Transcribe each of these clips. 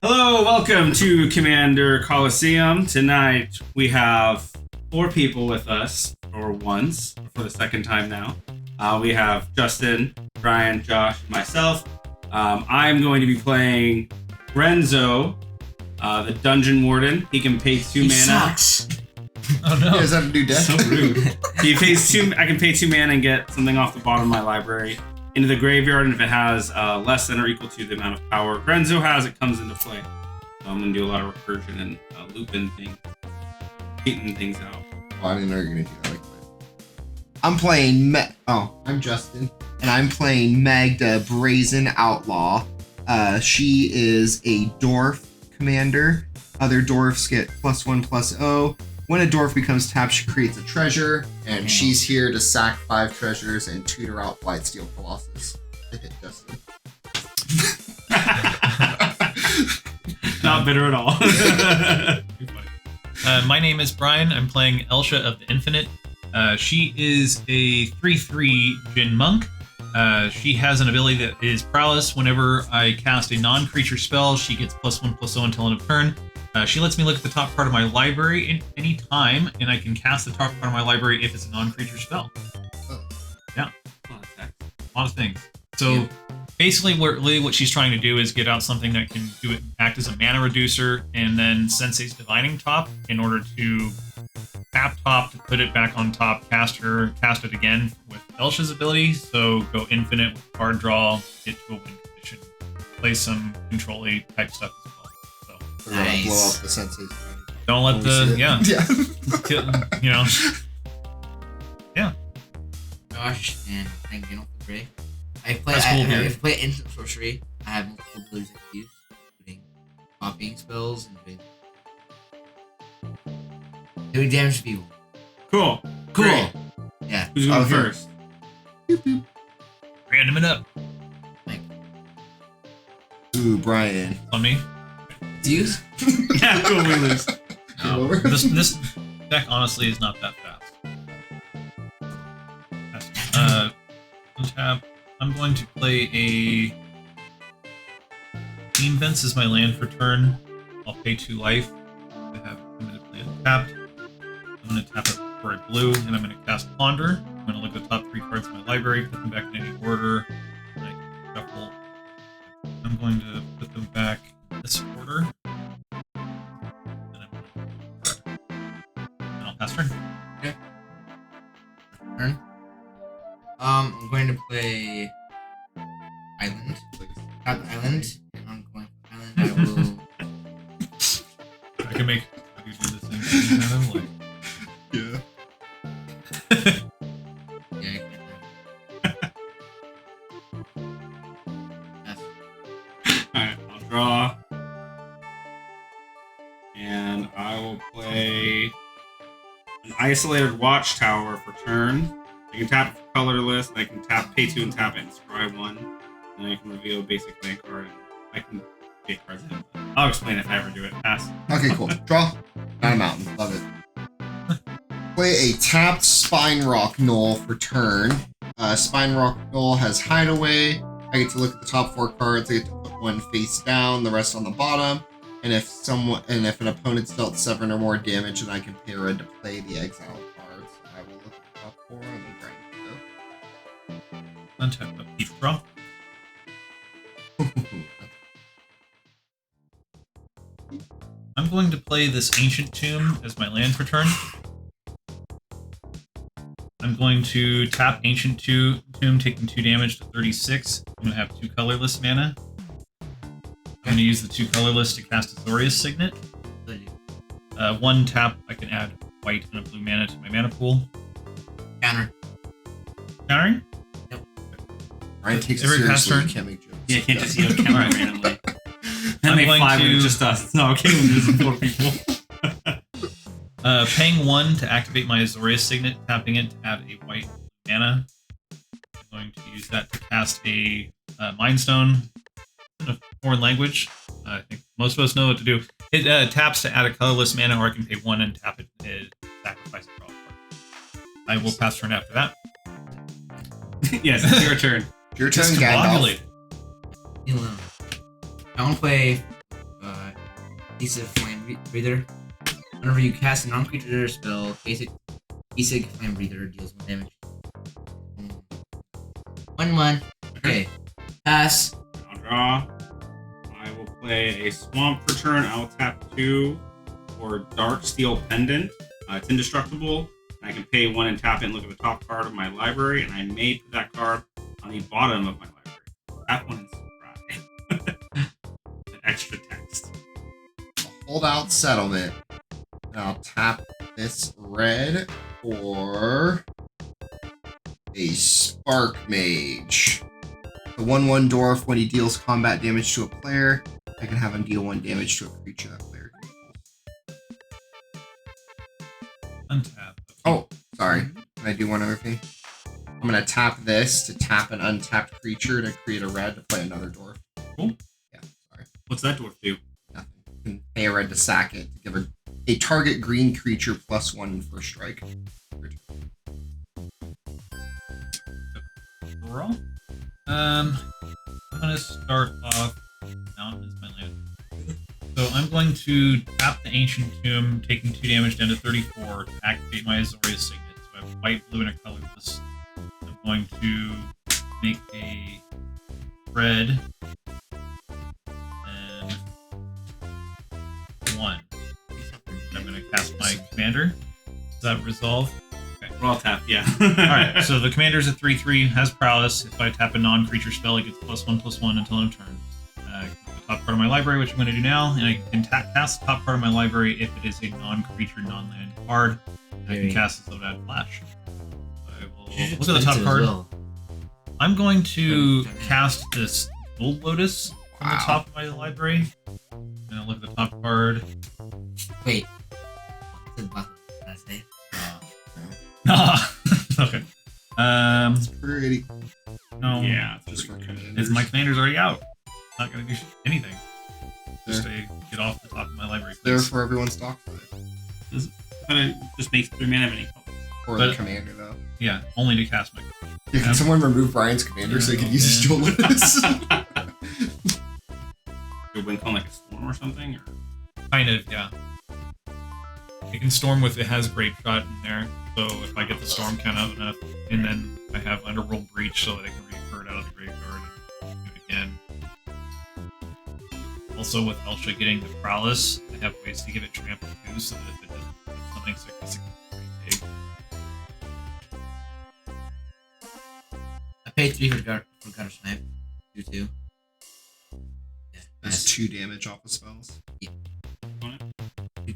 Hello, welcome to Commander Colosseum. Tonight we have 4 people with us, or once, for the second time now. We have Justin, Brian, Josh, and myself. I'm going to be playing Grenzo, the Dungeon Warden. He can pay 2 mana. Sucks. Oh no! Is that a new deck? So rude. He pays 2. I can pay 2 mana and get something off the bottom of my library into the graveyard, and if it has less than or equal to the amount of power Grenzo has, it comes into play. So I'm gonna do a lot of recursion and looping things, beating things out. Oh, I didn't know you were gonna do that. I'm playing I'm Justin, and I'm playing Magda, Brazen, Outlaw. She is a dwarf commander. Other dwarfs get +1/+0. When a dwarf becomes tapped, she creates a treasure, and she's here to sack 5 treasures and tutor out Blightsteel Colossus to hit Justin. Not bitter at all. My name is Brian. I'm playing Elsha of the Infinite. She is a 3/3 Djinn Monk. She has an ability that is Prowess. Whenever I cast a non-creature spell, she gets +1/+0 until end of turn. She lets me look at the top part of my library at any time, and I can cast the top part of my library if it's a non-creature spell. Yeah. A lot of things. So basically, what she's trying to do is get out something that can act as a mana reducer, and then Sensei's Divining Top in order to tap top to put it back on top, cast it again with Elsha's ability. So go infinite with card draw, get to a win condition, play some control-y type stuff as well. So nice. Blow up the Sensei's. Don't let yeah. Yeah. Josh and playing Gandalf the Grey. I play instant sorcery. I have multiple abilities I can use, including copying spells and doing damage to people. Cool. Great. Yeah. Who's going first? Random it up. Ooh, Brian. On me. Use? Yeah, cool, we lose. This deck honestly is not that fast. Untap. I'm going to play a Team Vents as my land for turn. I'll pay 2 life. I'm going to play untapped. I'm going to tap it for a blue, and I'm going to cast Ponder. I'm going to look at the top 3 cards of my library, put them back in any order, and I can shuffle. I'm going to put them back in this order. And I'll pass turn. Okay. Turn. I'm going to play Island. Tap Island. And I'm going for Island. I will. I can make you do the same thing, kind of like. Yeah. Yeah, I can. Yes. Alright, I'll draw. And I will play an Isolated Watchtower for turn. I can tap for colorless, and I can pay 2 and tap it and scry 1. And I can reveal basic land card, and I can get cards in. I'll explain if I ever do it. Pass. Okay, cool. Draw. Not a mountain. Love it. Play a tapped Spine Rock Knoll for turn. Spine Rock Knoll has Hideaway. I get to look at the top 4 cards. I get to put 1 face down, the rest on the bottom. And if an opponent's dealt 7 or more damage, then I can pay red to play the exile cards. I will look at the top 4 and then grind Untap a peach draw. I'm going to play this Ancient Tomb as my land for turn. I'm going to tap Ancient Tomb, taking 2 damage to 36. I'm going to have 2 colorless mana. I'm going to use the 2 colorless to cast Azorius Signet. 1 tap, I can add white and a blue mana to my mana pool. Counter. Countering? Ryan takes it Every pass seriously. turn? You can't make jokes. Yeah, you can't just counter randomly. I'm make going 5 to- and it's just us. No, okay, we're losing 4 people. Paying 1 to activate my Azorius Signet, tapping it to add a white mana. I'm going to use that to cast a Mind Stone in a foreign language. I think most of us know what to do. It taps to add a colorless mana, or I can pay 1 and tap it and sacrifice a draw card. I will pass turn after that. Yes, it's your turn. Your turn, Gandalf. Discombobulated. I want to play Isig Flame Breather. Whenever you cast a non-creature spell, Isig Flame Breather deals 1 damage. 1/1. Okay. Pass. I'll draw. I will play a swamp for turn. I'll tap 2 for Dark Steel Pendant. It's indestructible. I can pay 1 and tap it and look at the top card of my library, and I may put that card on the bottom of my library. That one is surprise. An extra text. Holdout Settlement. And I'll tap this red for a Spark Mage. The 1/1 dwarf, when he deals combat damage to a player, I can have him deal 1 damage to a creature that player controls. Untap. Oh, sorry. Can I do one other thing? I'm gonna tap this to tap an untapped creature to create a red to play another dwarf. Cool. Yeah, sorry. What's that dwarf do? Nothing. You can pay a red to sack it to give a target green creature +1 for strike. Draw. I'm gonna start off. Mountain is my land. So I'm going to tap the Ancient Tomb, taking 2 damage down to 34 to activate my Azorius Signet. So I have white, blue, and a colorless. I'm going to make a red and 1. I'm going to cast my commander. Does that resolve? Okay. We're all tap, yeah. Alright, so the commander's a 3/3, has prowess. If I tap a non-creature spell, it gets +1/+1 until end of turn. The top part of my library, which I'm going to do now, and I can cast the top part of my library if it is a non-creature, non-land card. And I can cast this without flash. So I will look at the top card. Well. I'm going to cast this Gold Lotus on the Wow. top of my library. And I'll look at the top card. Wait. What's the button? Did I say? Nah. Okay. Pretty. No. Yeah, it's Just just for good. commanders. It's my commander's already out. Not gonna do anything. Just to get off the top of my library. There Please. for everyone's dock side. But it just makes 3 mana of any color. Or But- the commander, though. Yeah, only to cast my. Yeah, can someone remove Brian's commander so he can use his Jewel Lotus? Your win con like a storm or something? Or Kind of, yeah. It can storm with, it has Grape Shot in there, so if I get the storm count out enough, and then I have Underworld Breach so that I can refer it out of the graveyard and do it again. Also, with Elsha getting the Prowess, I have ways to give it Trample too, so that if it does something significantly big. I paid 3 for Gutter Snipe. You too. Yeah. That's 2 damage off of spells. You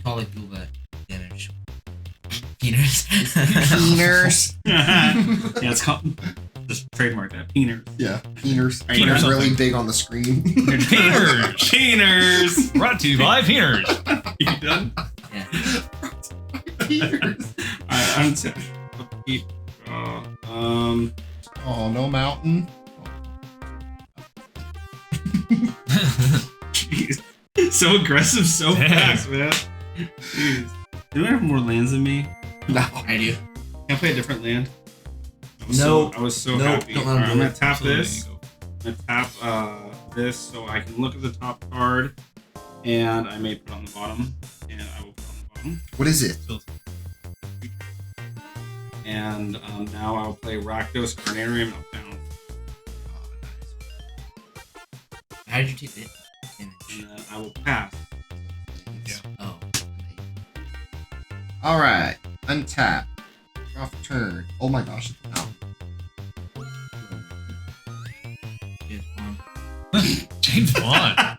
call it Gulba damage. Peeners. Peeners. yeah, it's called. Just trademark that. Peeners. Yeah, peeners. Are you Peeners doing really something? big on the screen. Peeners! Peeners! Brought to you by Peeners! You done? Yeah. Peeners. I'm Oh, no mountain. Jeez. So aggressive so Dang. fast, man. Jeez. Do I have more lands than me? No. I do. Can I play a different land? No. I was so No, happy. don't let him Alright, I'm do gonna it. tap So there this. you go. I'm gonna tap this so I can look at the top card, and I may put it on the bottom, and I will put it on the bottom. What is it? So, And now I'll play Rakdos Carnarium and I'll bounce. How did you take the damage? And then I will pass. Yeah. Oh. Alright. Untap. Off turn. Oh my gosh, it's a mountain. James Bond. James Bond.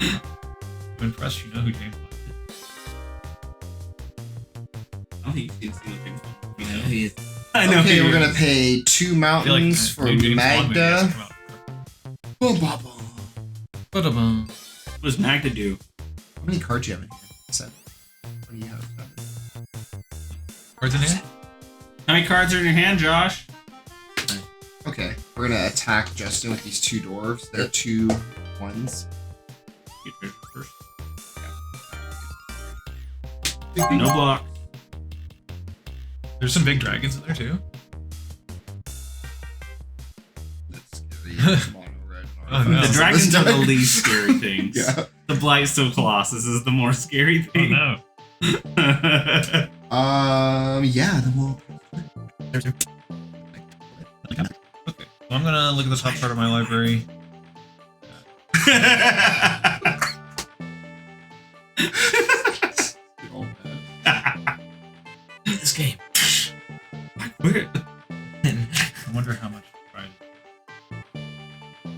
I'm impressed you know who James Bond is. I don't think you've seen the James Bond movie, I know no? he is. I know. Okay, who we're he gonna is. pay 2 I feel like mountains a for new James Bond movie has to Magda. come out. Boom, boom, boom. Ba-da-bum. What does Magda do? How many cards do you have in here? 7. What do you have? 7. Cards in hand? How many cards are in your hand, Josh? Okay, we're gonna attack Justin with these 2 dwarves. They're 2 1s. Get rid of it first. No block. There's some big dragons in there too. That's scary. Mono red. Oh, no. The dragons are the This deck. least scary things. Yeah. The Blightstone Colossus is the more scary Oh thing. no. Yeah, then we'll. There's Okay, so I'm gonna look at the top part of my library. this game. I quit. I wonder how much I tried.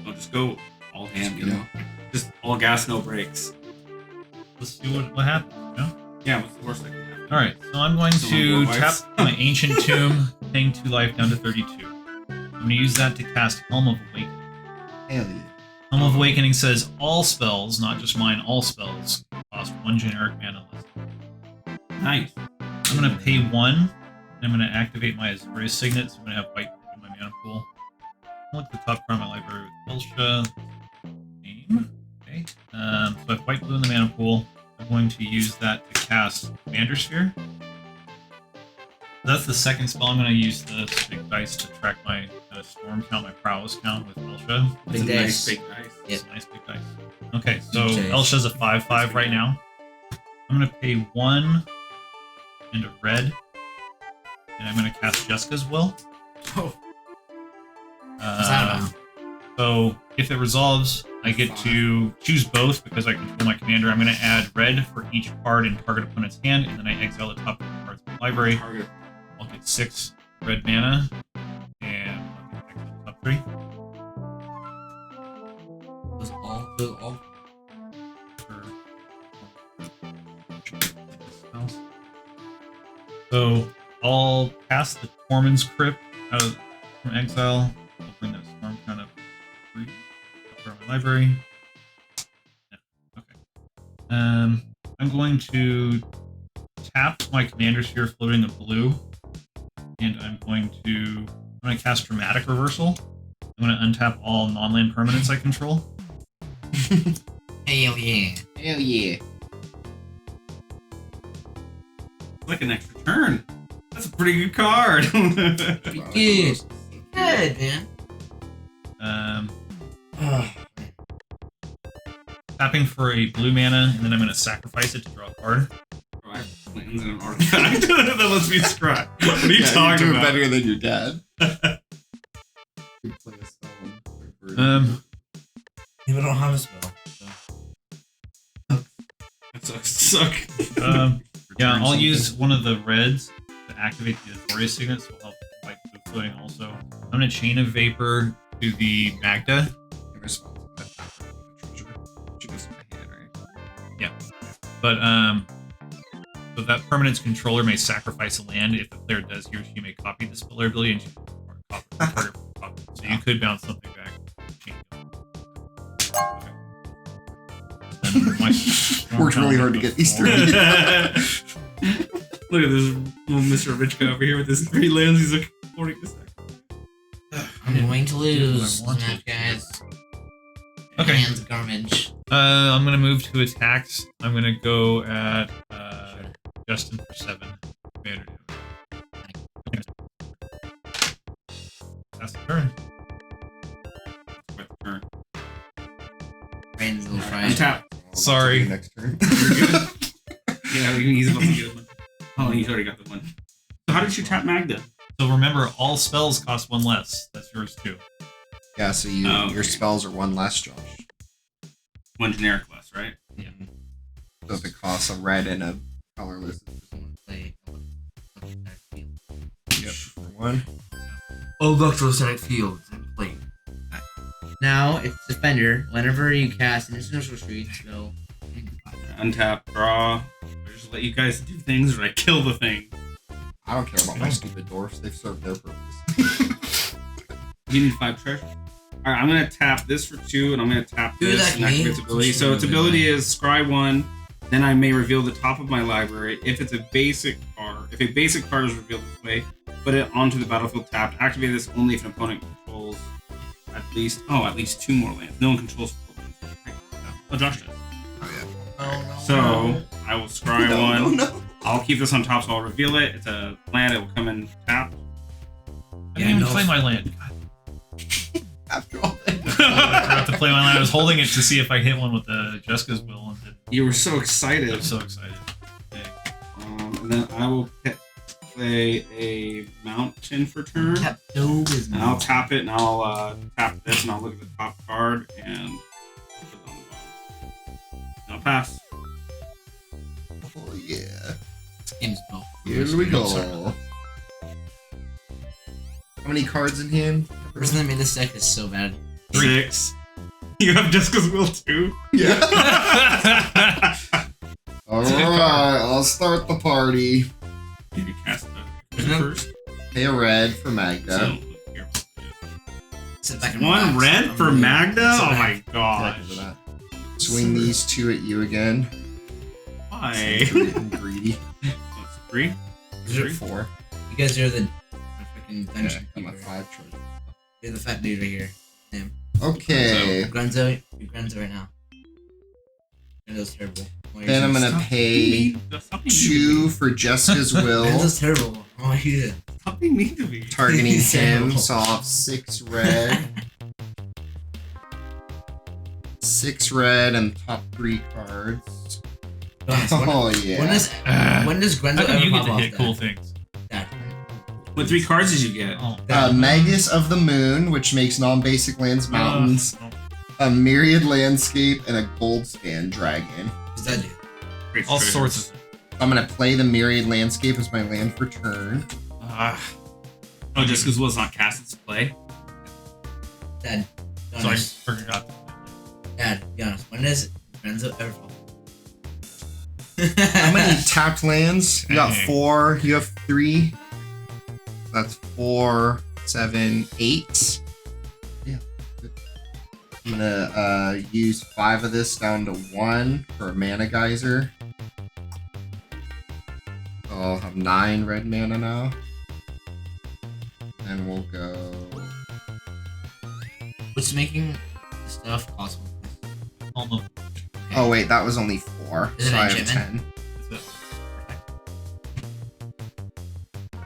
I'll just go all ham, you know? Just all gas, no brakes. Let's see what happens. You know? Yeah, what's the worst thing can happen? All right, so I'm going Someone to blow tap ice. my Ancient Tomb, paying 2 life down to 32. I'm going to use that to cast Helm of Awakening. Hell yeah. Helm of Awakening says all spells, not just mine, all spells, cost 1 generic mana less. Nice. I'm going to pay 1, and I'm going to activate my Azorius Signet, so I'm going to have white in my mana pool. I'll look at the top part of my library with Elsha. Name. Okay. So I have white blue in the mana pool. I'm going to use that to cast Commander Sphere. That's the second spell. I'm going to use the big dice to track my storm count, my prowess count with Elsha. That's Big a nice dice. big dice. Yep. It's a nice big dice. Okay, so Big dice. Elsha's a 5/5 right now. I'm going to pay 1 and a red. And I'm going to cast Jessica's Will. Oh. What's that about? So if it resolves, I get to choose both because I control my commander. I'm going to add red for each card in target opponent's hand, and then I exile the top 2 cards from the library. Target. I'll get 6 red mana, and I'll get exile the top 3. Those all. So I'll cast the Tormund's Crypt out from exile. I'll bring that storm count up 3 from my library. Yeah, okay. I'm going to tap my commander sphere floating the blue, and I'm going to cast Dramatic Reversal. I'm going to untap all non-land permanents I control. Hell yeah. Hell yeah. Like an extra turn. That's a pretty good card. Pretty good. Good, man. Tapping for a blue mana, and then I'm going to sacrifice it to draw a card. Oh, I have plans and an artifact that lets me scry. What are you Yeah, talking you're doing about? better than your dad. You play a spell. People don't have a spell. That suck. Yeah, I'll something. use one of the reds to activate the Azorius Signet, so I'll help like blue floating also. I'm going to Chain of Vapor to the Magda. Give a spell to that after the treasure. She goes to my hand, right? Yeah. But, so that permanent's controller may sacrifice a land. If the player does, he or she may copy the spell ability and choose a target for copy. So you could bounce something back. Change it. Okay. Then my storm Worked really count hard to goes get these 4. Look at this little Mr. Rich guy over here with his 3 lands. He's like, holding this thing. I'm going to lose. I want Snap, to. guys. Okay. Hands garbage. I'm gonna move to attacks. I'm gonna go at Justin for 7. Commander damage. That's the turn. Quite the turn. Grenzo Alright, fried. untap. Sorry. Next turn. Yeah, he's about to get one. Oh, he's already got the one. So how did you tap Magda? So remember, all spells cost 1 less. That's yours too. Yeah, so your spells are 1 less, Josh. 1 generic less, right? Yeah. So if it costs a red and a colorless, Play. yep, for 1. Electrostatic fields and play. Now it's defender. Whenever you cast an institutional street spell, Untap, draw. I just let you guys do things or I kill the thing. I don't care about my stupid dwarfs. They've served their purpose. You need 5 treasure. Alright, I'm gonna tap this for 2 and I'm gonna tap Do this that, and activate its mate. ability. So its ability is scry 1, then I may reveal the top of my library. If it's a basic card, if a basic card is revealed this way, put it onto the battlefield tapped. Activate this only if an opponent controls at least 2 more lands. No one controls 4 lands. Oh, Josh does. Oh, yeah. oh no. So I will scry No, 1. no. I'll keep this on top, so I'll reveal it. It's a land. It will come in tapped. I didn't even play my land. God. After all that. I forgot to play my land. I was holding it to see if I hit one with the Jessica's Will, and didn't. You were so excited. I'm so excited. Okay. And then I will play a mountain for turn. Pepto-Bismol. And I'll tap it, and I'll tap this, and I'll look at the top card, and put it on the bottom. And I'll pass. Oh yeah. This game's built. Here we go. How many cards in hand? The person that made this deck is so bad. 6. You have Jessica's Will too? Yeah. Alright, I'll start the party. You can cast the first. Pay a red for Magda. So, here. Sit back and One relax. red for Magda? So Oh my Exactly gosh. for that. Swing these two at you again. Why? Getting greedy. That's 3. These are 4. You guys are the freaking Yeah, dungeon I'm a keeper. 5 choice. You're the fat dude right here. Damn. Okay. Grenzo, you're Grenzo right now. Grenzo's terrible. Then I'm gonna pay 2 for Jessica's Will. Grenzo's terrible. Oh, he did. Stop being mean to me. Targeting He's him, terrible. so I'll have 6 red. 6 red and top 3 cards. Guys, Oh yeah. when does Grenzo How come ever you get pop to off hit that? cool things? Dad. What 3 cards did you get? Oh. Magus of the Moon, which makes non-basic lands mountains. A Myriad Landscape, and a Goldspan Dragon. What's that do? Great All triggers. sorts of. I'm gonna play the Myriad Landscape as my land for turn. Oh, Jessica's Will is not cast, it's play. Dad. Be So I honest. forgot. Dad, be honest. When does Grenzo ever pop off? How many tapped lands? You got Dang. 4. You have 3. That's 4, 7, 8. Yeah. I'm gonna use 5 of this down to 1 for a mana geyser. So I'll have 9 red mana now. And we'll go. What's making the stuff cost more? Almost. Oh wait, that was only 4. Is it So I have enchantment? 10. That's it.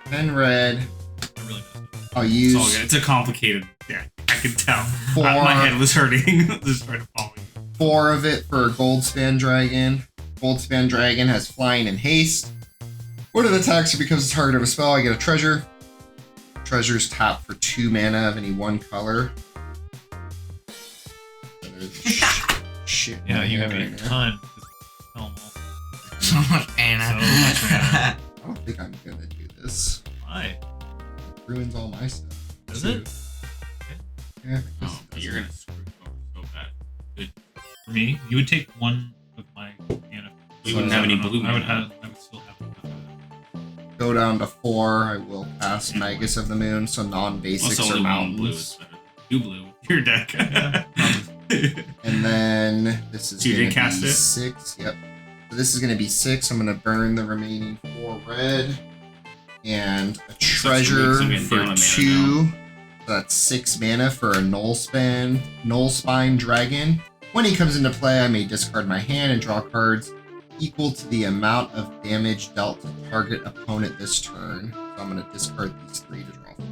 10 red. I really messed up. I'll It's use all good. It's a complicated deck. I can tell. 4. My head was hurting. Just trying to follow you. 4 of it for a Goldspan Dragon. Goldspan Dragon has flying and haste. When it attacks or becomes the target of a spell, I get a treasure. Treasure's tapped for 2 mana of any one color. Shit. Yeah, you have right a now. ton. Almost. So much mana. So much mana. I don't think I'm gonna do this. Why? It ruins all my stuff. Does too. it? Yeah. I Oh, guess it you're does. gonna screw it over so bad. For me, you would take one of my mana. We wouldn't have any blue I would mana. have. I would still have enough of it. Go down to 4. I will cast Magus of the Moon, so non-basics Also, are only one blue mountains. is better. 2 blue. Your deck. Yeah. And then this is So you gonna did cast be it? 6. Yep. So this is gonna be 6. I'm gonna burn the remaining 4 red. And a treasure so we have for down a mana 2. So that's 6 mana for a Null Spine Dragon. When he comes into play, I may discard my hand and draw cards equal to the amount of damage dealt to target opponent this turn. So I'm gonna discard these 3 to draw 4.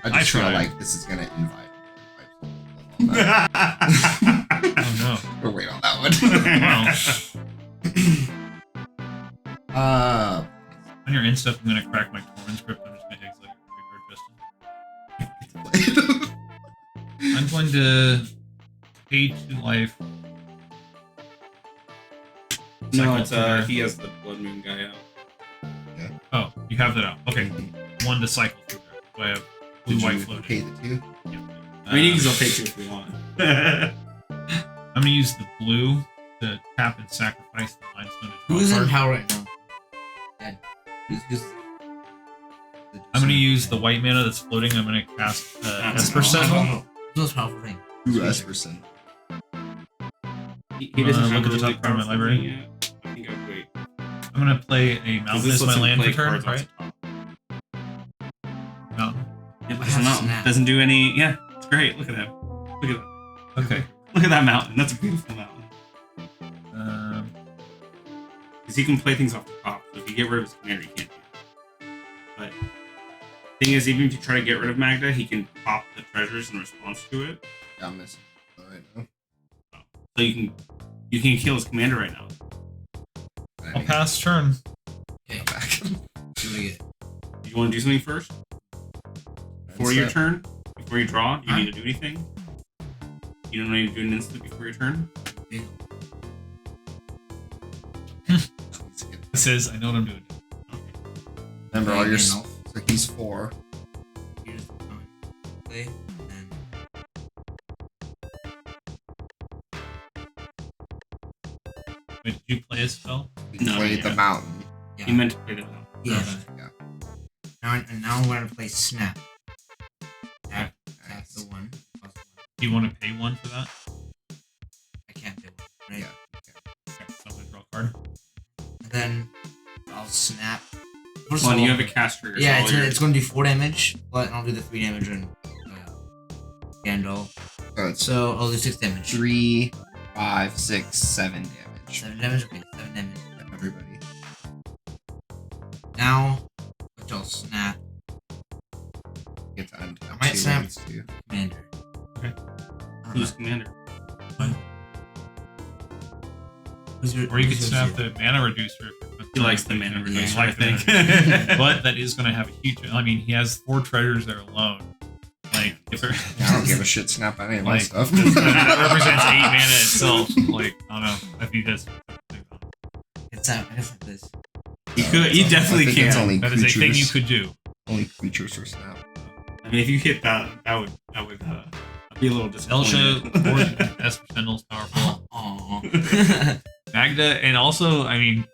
I I just feel tried. like this is gonna invite. Oh no. We'll wait on that one. Well, on your end stuff, I'm gonna crack my Torrent script. I'm just gonna take like a big card, Justin. I'm going to pay 2 life. No, Cycle it's through he has the Blood Moon guy out. there. Oh, you have that out. Okay, 1 to cycle through there. So I have blue, Did white you floating. pay the 2? Yeah. I mean, you can still pay 2 if you want. I'm gonna use the blue to tap and sacrifice the limestone. to draw a Who's in card. power right now? Dad. Who's I'm gonna use the white mana that's floating. I'm gonna cast That's Esper a Sizzle. Who's the most powerful thing? 2 Esperson. He doesn't Look have at the a really top card of my powerful library. thing yet. I think I'd wait. I'm gonna play a mountain as my land for turn, right? Mountain. Yeah, but it's a mountain. Snap. Doesn't do any. Yeah, it's great. Look at that. Look at that. Okay. Look at that mountain. That's a beautiful mountain. Because he can play things off the top. So if you get rid of his commander, you can't do it. But Thing is, even if you try to get rid of Magda, he can pop the treasures in response to it. Yeah, I'm missing right now. So you can kill his commander right now. I'll pass turn. Okay. Back. See what I get. You want to do something first before your turn? Before you draw, do you need to do anything? You don't need to do an instant before your turn. This is, I know what I'm doing. Remember all your. Gandalf. So he's 4. Here's the time. Play, and Wait, did you play a spell? He No, played yeah. the mountain. yeah. You meant to play that out. Yeah. Okay. Yeah. Now I'm going to play Snap. That's the one. Plus one. Do you want to pay 1 for that? I can't do one, right? Yeah. Okay, so I'm going to draw a card. And then I'll Snap. First Well, of you all- have a caster. Yeah, it's going to do 4 damage, but I'll do the 3 damage on Gandalf. So it's So I'll do 6 damage. 3, 5, 6, 7 damage. 7 damage? Okay, 7 damage. Everybody. Now, which I'll Snap. Get to untap. I might snap. Too. Commander. Okay. Who's commander? Who's your, Or you could who's snap yours? the mana reducer. If He likes the mana reducer, Yeah, I think. But that is going to have a huge. I mean, he has 4 treasures there alone. Like, if it, I don't give a shit. Snap on any of my like, stuff. that represents 8 mana itself. Like, I don't know. If he does. It's I can snap this. You could. You definitely I think it's can. only That is a thing you creatures. could do. Only creatures for snap. I mean, if you hit that, that would be a little disappointed. Elsha, Warden, Esper Sentinel's powerful. Aww. Magda, and also, I mean,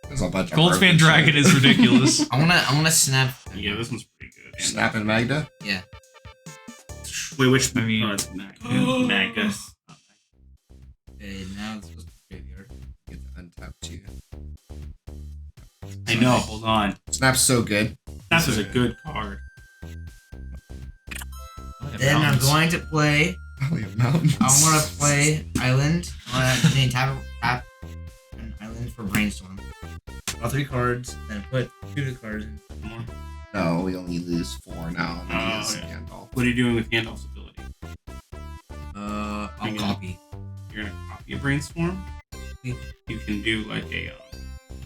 There's a bunch of Goldspan garbage. Dragon is ridiculous. I wanna snap. Yeah, this one's pretty good. Snap and Magda. Yeah. Wait, which? I mean- oh, it's Magus. Okay, now it's supposed to be graveyard. Get to untap too. I know. Hold on. Snap's so good. That was a good card. Then I'm going to play. Oh, yeah, mountains. I want to play Island. I want to tap an island for Brainstorm. Draw 3 cards, then put 2 of the cards in. More. No, we only lose 4 now. Oh, Oh, use yeah. Gandalf. What are you doing with Gandalf's ability? I'll Bring it copy. You're gonna copy a brainstorm. Yeah. You can do like a.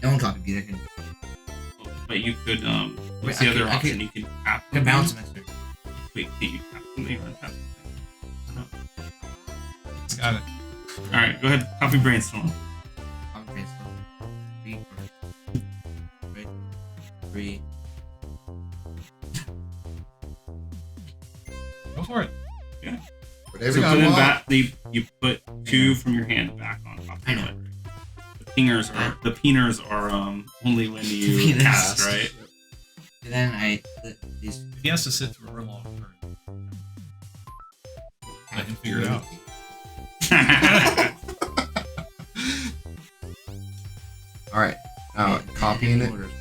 I won't copy because I can. But you could. What's Wait, the I other could- I option? could- You can tap. I can bounce them extra. Wait, can't you tap something or untap something? Got it. All right, go ahead. Copy brainstorm. Copy Brainstorm. 3 cards. Right. 3. Go for it. Whatever So you put in want. back. You put 2 from your hand back on top. I know. The peeners are only when you Peeners. cast, right? And then I put these. He has to sit through a long turn. Let him figure it out. All right. Now Okay, copying any it orders.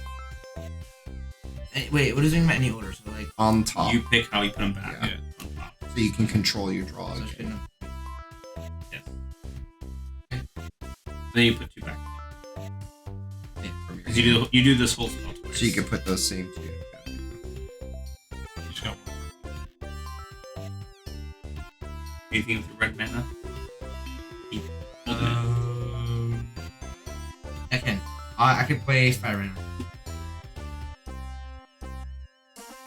Wait, what does it mean by any order? So like, on top, You pick how you put them back. Yeah. On top. so you can control your draw. so I again. shouldn't. Yes. Then you put 2 back. Yeah, from your Because hand. you do this whole spell twice. So you can put those same 2. You just got one. anything with your red mana. Keep holding it. I can. I could play Fire Rainer.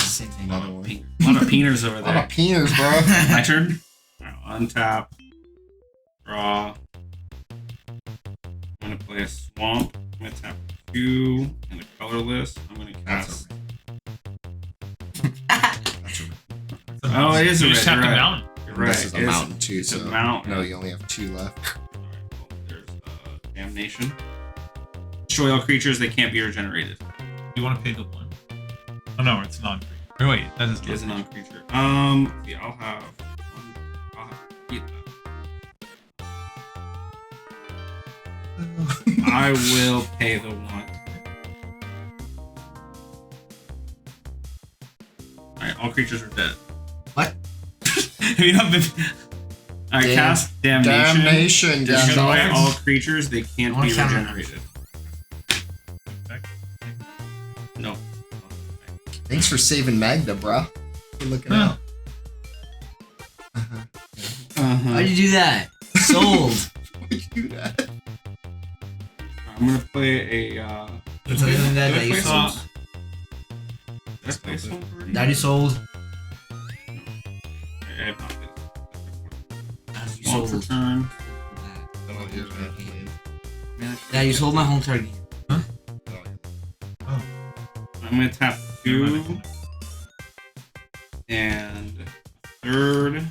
Same thing. Another one. A lot of peeners over A lot there. of peeners, bro. My turn. Alright, untap. Draw. I'm gonna play a swamp. I'm gonna tap 2 and a colorless. I'm gonna That's cast. That's a Oh, it is a You just red, tapped you're a right. mountain. You're right. This is a it mountain too. it's a So mountain. no, you only have 2 left. Alright, well, there's damnation. Destroy all creatures. They can't be regenerated. You want to pay the 1? Oh no, it's non-creature. Or wait, that is It is a non-creature. non-creature. See, I'll have 3 of that. I will pay the 1. Alright, all creatures are dead. What? Have you not been. Alright, Damn. cast Damnation. Damnation, Destroy Gandalf. all creatures, they can't I be want counter regenerated. No. Thanks for saving Magda, bro. Good looking Huh. out. Why'd you do that? Sold. Why'd you do that? I'm gonna play a. Did I tell you something Did I that you play sold? some- Did I play some already? Daddy sold. I have not played. You Long sold. for turn. Dad, you sold my home target. I'm gonna tap 2 and a third.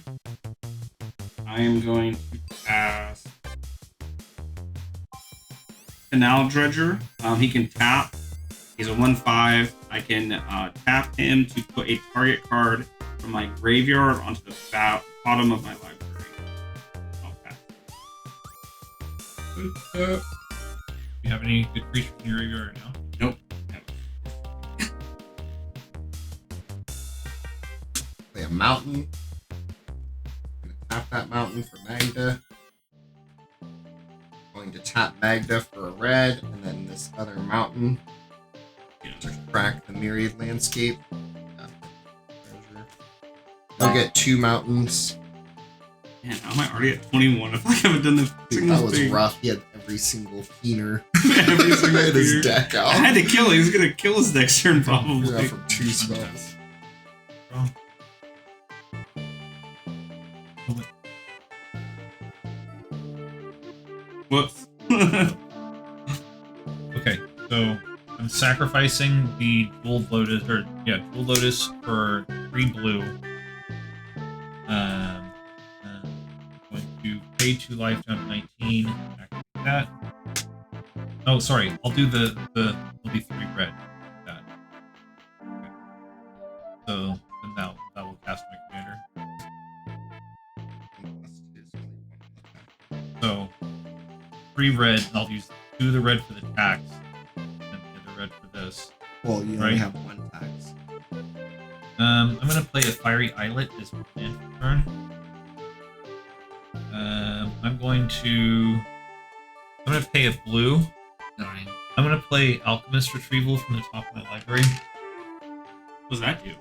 I am going to cast Canal Dredger. He can tap. He's a 1/5. I can tap him to put a target card from my graveyard onto the bottom of my library. I'll pass. Do you have any good creatures in your graveyard now? Nope. Play a mountain. Gonna tap that mountain for Magda. Going to tap Magda for a red, and then this other mountain to crack the myriad landscape. I'll get 2 mountains. Man, how am I already at 21? I feel like I haven't done this Dude, single that was thing. rough. He had every single peener Every single in his peener. deck out. I had to kill him. He was gonna kill us next turn, Yeah, probably. from 2 spells. Whoops. Okay, so I'm sacrificing the jeweled lotus, jeweled lotus for 3 blue. Going to pay 2 life down to 19. Activate that. Oh, sorry. I'll do I'll do 3 red. That. Okay. So then that will cast my commander. So 3 red. I'll use 2 of the red for the tax, and the other red for this. Well, you Right. only have 1 tax. I'm gonna play a fiery islet this turn. I'm gonna pay a blue. 9. I'm gonna play Alchemist Retrieval from the top of my library. What does that do?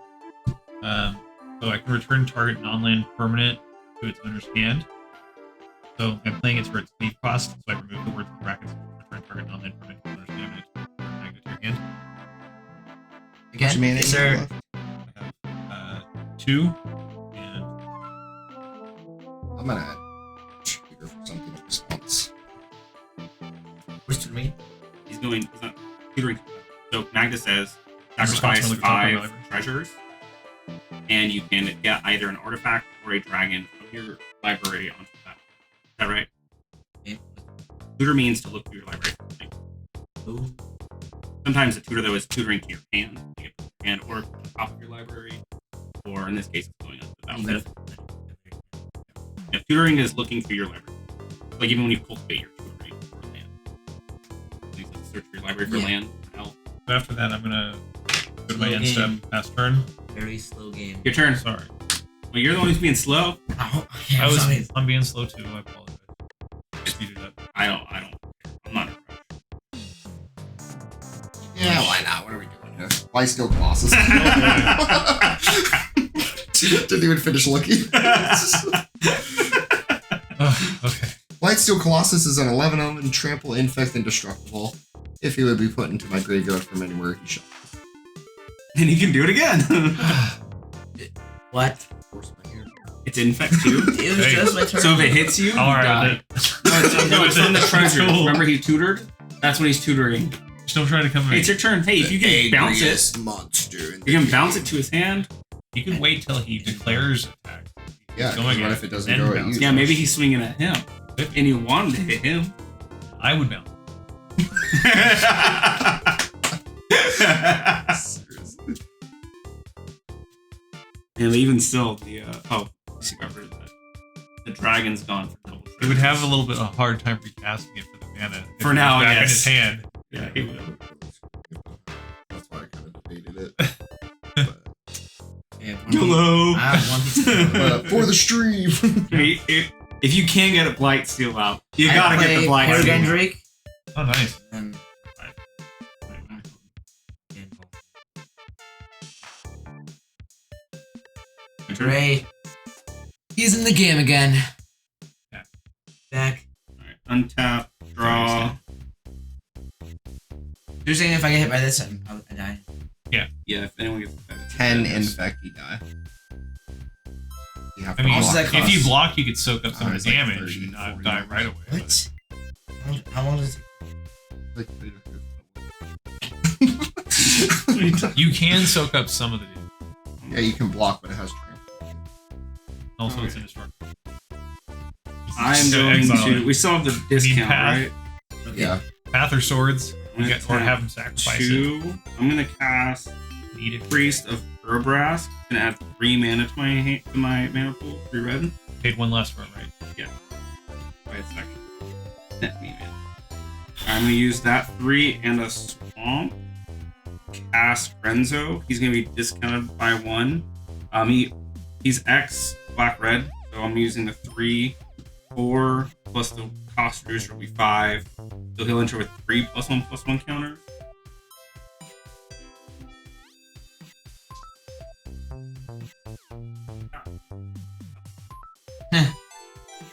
So I can return target non-land permanent to its owner's hand. So I'm playing it for its leave cost, so I remove the words in brackets, return target non-land permanent to its owner's hand, and it's magnet to your hand. Again, mana is you there... left? I have 2, and I'm gonna add trigger for something in response. Where's the mean? He's not tutoring. So Magda says, Response sacrifice from the top of my 5 library. treasures, and you can get either an artifact or a dragon from your library onto that. Is that right? Okay. Tutor means to look through your library for things. Ooh. Sometimes the tutor, though, is tutoring to your hand. You get to your hand or to the top of your library, or in this case, it's going up to the You battlefield. gotta... Yeah, tutoring is looking through your library. Like even when you cultivate your tutoring for land. You can search your library for Yeah. land, for health. So after that, I'm gonna go to my Slow end step, game. pass turn. Very slow game. Your turn. Sorry. Well, you're the one who's being slow. Oh, okay, sorry. I'm being slow too. I apologize. Speed it up. I don't. I'm not in a Yeah, why not? What are we doing here? Why still Colossus? Didn't even finish looking. Okay. Lightsteel Colossus is an 11 element trample, infect, indestructible. If he would be put into my graveyard from anywhere he shall. And you can do it again. What? Force my hand. It's infect too. It was Hey. just my turn. So if it hits you, All you right. die. No, it's from the treasure. Remember he tutored? That's when he's tutoring. Still trying to come Hey, in. it's your turn. Hey, if you can bounce it, Angriest monster in the you can bounce game. it to his hand. You can wait till he declares attack. Yeah, 'cause Going what in, if it doesn't then go at bounce. you? Yeah, maybe he's swinging at him. And you wanted to hit him. I would know. Seriously. And even still, the she got rid of that. The dragon's gone for double. He would have a little bit of a hard time recasting it for the mana. if For it was now, back in yes. his hand. Yeah, he will. That's why I kind of debated it. But, Yeah, one Hello. I have one piece. for the stream. Hey, if you can get a blight steal out, you I gotta get the play blight steal. Peregrine out. Drake. Oh, nice. And Ray. He's in the game again. Yeah. Back. Alright, untap, draw. You're saying if I get hit by this, I die. Yeah, if anyone gets affected. 10 infect, you die. You have I mean, How much does that if cost? you block, you could soak up some of it's the like damage 30, and not 40 die right away. What? How long does it But you can soak up some of the damage. Yeah, you can block, but it has trample. Also, it's indestructible. I'm going Exile to. it. We still have the discount, path. right? Okay. Yeah. Path or swords, I'm gonna or have them sacrifice it. 2. I'm gonna cast Need it. Priest of Urbrask. Gonna add 3 mana to my mana pool. 3 red. Paid one less for it, right? Wait a second. Net me, man. I'm gonna use that 3 and a swamp. Cast Grenzo. He's gonna be discounted by 1. He's X black red, so I'm using the 3, 4 plus the cost reducer will be 5. So he'll enter with 3 +1/+1 counters.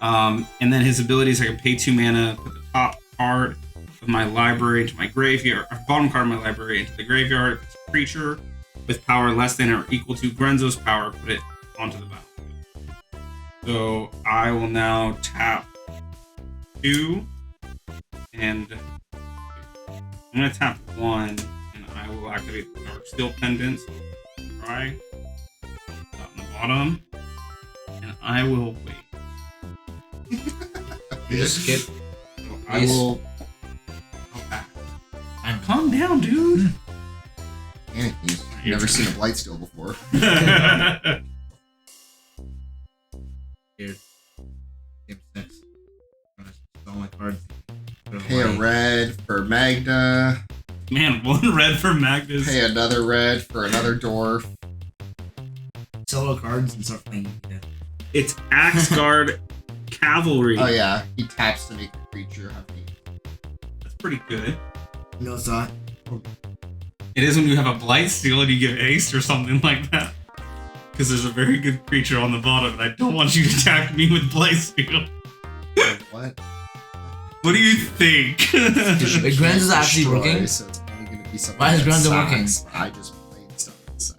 And then his abilities, I can pay 2 mana, put the top card of my library into my graveyard, or bottom card of my library into the graveyard. If it's a creature with power less than or equal to Grenzo's power, put it onto the battlefield. So I will now tap 2, and I'm going to tap 1, and I will activate the Dark Steel Pendant. Try. On the bottom. And I will wait. You just skip. So I will. I'm Calm down, dude. You've never seen a Blightsteel before. here. Game 6. I'm gonna sell my cards. Put 'em Pay a away. red for Magda. Man, 1 red for Magda's. Pay another red for another dwarf. Sell all cards and start playing. Yeah. It's Axe Guard Cavalry. Oh yeah, he taps to make a creature have me. That's pretty good. No, it's not. It is when you have a Blightsteel and you give haste or something like that. Because there's a very good creature on the bottom, and I don't want you to attack me with Blightsteel. What? What do you think? Wait, Grenzo's actually Destroy, working? So it's only gonna be something. Why is that Grenzo sucks. I just played stuff inside.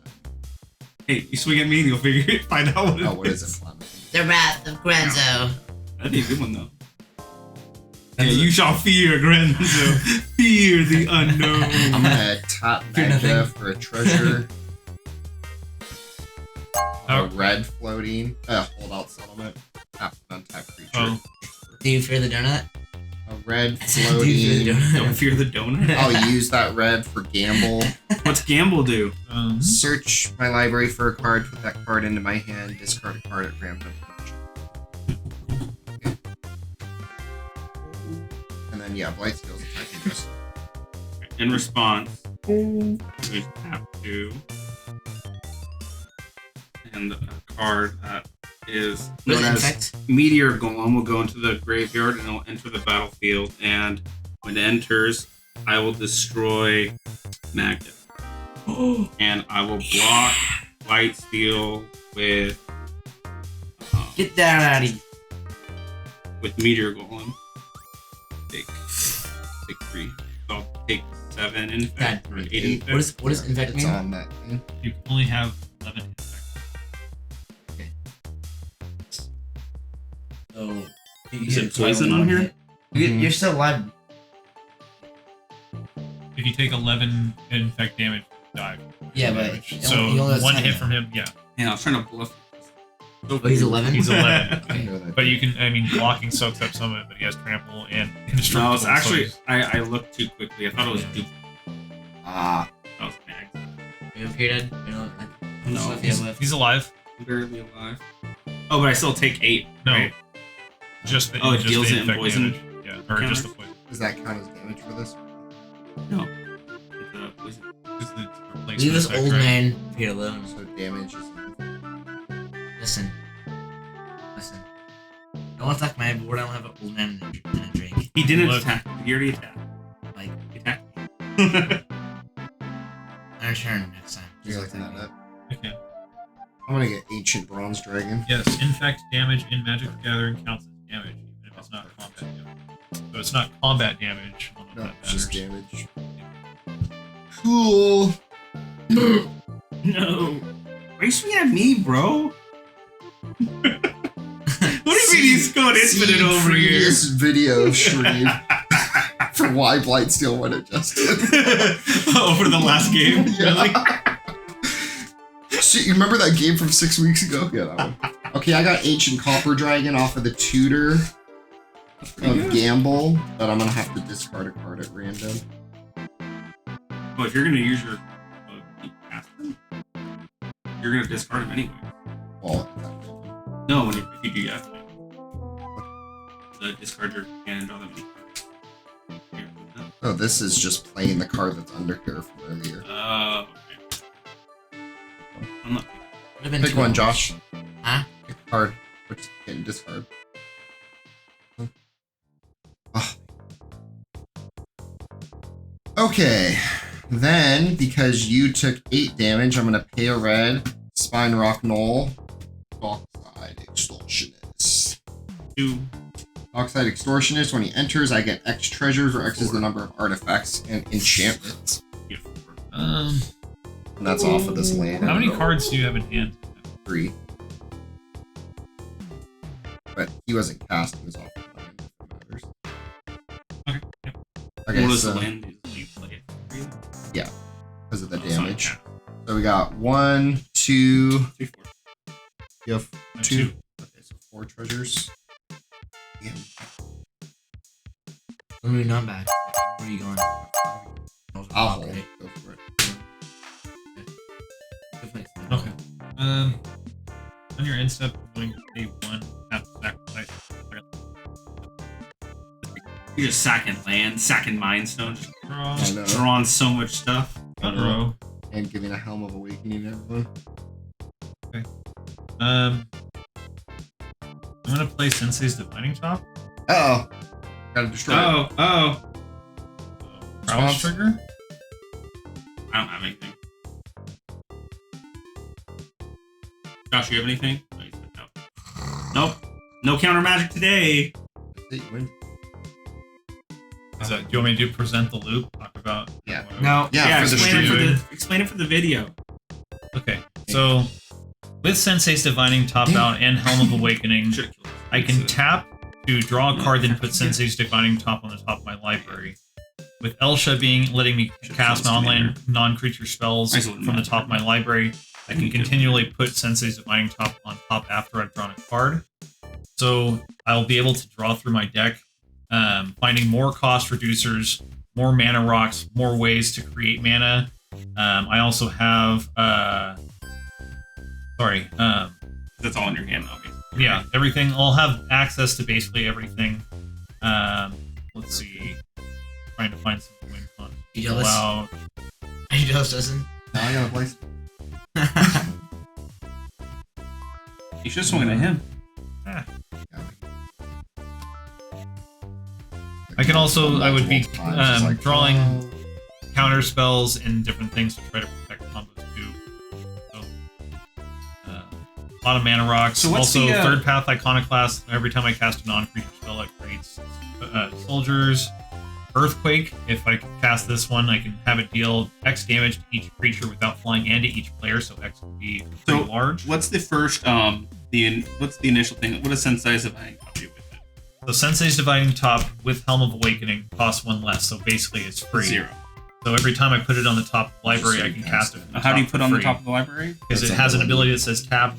Hey, you swing at me and you'll figure it, find out what it is. Oh, what is it, Fleming? The Wrath of Grenzo. That'd be a good one, though. Yeah, you shall fear, Grenzo. Fear the unknown. I'm gonna tap Fear Magda nothing. for a treasure. Oh. A red floating. Holdout settlement. Tap untap creature. Oh. Do you fear the donut? A red Do you fear the floating. Don't donut? fear the donor. I'll use that red for gamble. What's Gamble do? Search my library for a card, put that card into my hand, discard a card at random. And then yeah, Blightsteel's attacking just In response, we tap 2. And a card that is What known is as infect? Meteor Golem will go into the graveyard and it will enter the battlefield. And when it enters, I will destroy Magda. And I will block Blightsteel with Get that out of here. with Meteor Golem. Take 3. So I'll take 7 infect or 8 infect. What does infect it's mean? on that thing. You can only have 11 infect. So, you Is hit it twice poison in on one here? hit. You're still alive. If you take 11 infect damage, die. Yeah, but Damage. he So only has 1 10 hit now. from him, yeah. Yeah, I was trying to bluff. Oh, he's 11? He's 11. I know that. But you can, I mean, blocking soaks up some of it, but he has trample and indestructible. No, it's actually so I looked too quickly. I thought it was Duke. Ah, That was Mag. Are you okay, Dad? No, So if you have he's alive. Barely alive. Oh, but I still take 8. No. Right? Just the, Oh, it just deals the it in infect poison damage. Yeah, or just the poison. does that count as damage for this? No. It's poison. Just the replacement Leave this effect, old right? man here alone. So damage is. Listen. Don't attack my board. I don't have an old man and a drink. He didn't Look. attack. He already attacked. Like, He attacked. my turn next time. You're looking that up. Okay. I'm gonna get Ancient Bronze Dragon. Yes, infect damage in Magic the Gathering counts as damage, even if it's not combat damage. So it's not combat damage. I don't know No, if that it's just matters. damage. Cool. No. Why are you swinging at me, bro? What do you mean he's going infinite over here? Previous video stream for why Blightsteel went adjusted. Over the last game? Really? Shit, you remember that game from 6 weeks ago? Yeah, that one. Okay, I got Ancient Copper Dragon off of the tutor of Gamble, but I'm gonna have to discard a card at random. Well, if you're gonna use your keep casting, you're gonna discard him anyway. Well, No, if you do that, the discard your hand and draw them. oh, this is just playing the card that's under here from earlier. Okay. I'm not. Would've been Pick too one, much. Josh. Huh? Pick a card. Which can discard. Ah. Okay. Then, because you took 8 damage, I'm gonna pay a red, Spine Rock Knoll, Dockside Extortionist. 2. Dockside Extortionist, when he enters, I get X treasures, where X is the number of artifacts and enchantments. Um, And that's off of this land. how many cards do you have in hand? 3. But he wasn't cast, he was off the land. If it matters. Okay. Okay, What does so the land do? You play it for you? because of the Oh, it's not damage. cast. So we got 1, 2, 3, 4. you have 2. Okay, so 4 treasures. Yeah. Let me not back. Where are you going? I'll hold. Go for it. Okay. On your end step, I'm going to pay 1, have to sacrifice. You're just sacking land, sacking Mind Stone, just Draw. I know. drawing so much stuff. Row. And giving a Helm of Awakening to everyone. I'm gonna play Sensei's Divining Top. Uh-oh. Gotta destroy it. Oh. Prowess Response? trigger. I don't have anything. Josh, you have anything? No, you said no. Nope. No counter magic today. That's it, you win. Do you want me to present the loop? Talk about. Yeah. No. Yeah, for the stream. Explain it for the video. Okay. So with Sensei's Divining Top out and Helm of Awakening, Should've killed it. I can tap to draw a card, then put Sensei's Divining Top on the top of my library. With Elsha letting me cast non-land, non-creature spells from the top of my library, I can continually put Sensei's Divining Top on top after I've drawn a card. So I'll be able to draw through my deck, finding more cost reducers, more mana rocks, more ways to create mana. I also have, That's all in your hand, obviously. yeah, everything. I'll have access to basically everything. Let's see. Trying to find some win con. You jealous? Allow- Are you jealous, Justin? Now I gotta play. You should have swung at him. I can also, I would be Multiple times, just like, drawing oh. counter spells and different things to try to protect combos too. So, a lot of mana rocks. So what's also, the, third path iconoclast. Every time I cast a non-creature spell, it creates soldiers. Earthquake. If I cast this one, I can have it deal X damage to each creature without flying and to each player, so X would be pretty large. What's the first, what's the initial thing? What does Sensei's Divining Top do with it? So Sensei's Dividing Top with Helm of Awakening costs 1 less, so basically it's free. 0. So every time I put it on the top of the library, I can cast it. How do you put it on the top of the library? Because it That's has an ability. ability that says tap,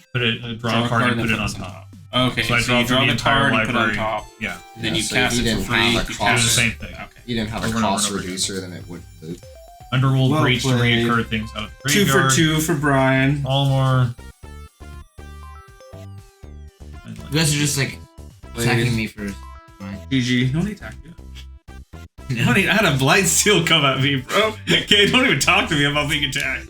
draw a card, and put it on top. Okay, So I so you through draw the entire card and put it on library. top. Yeah, Then Yeah, you so cast he it didn't for free. have a You do the cast same it. thing. Okay. You didn't have a Over and over cost and over again. reducer, then it would loop. Underruled Well Breach to played. reoccur things out of the 2 for graveyard. 2 for Brian. All You guys are just like attacking me for mine. GG. Nobody attacked you. I had a Blight Steel come at me, bro. Okay, don't even talk to me about being attacked.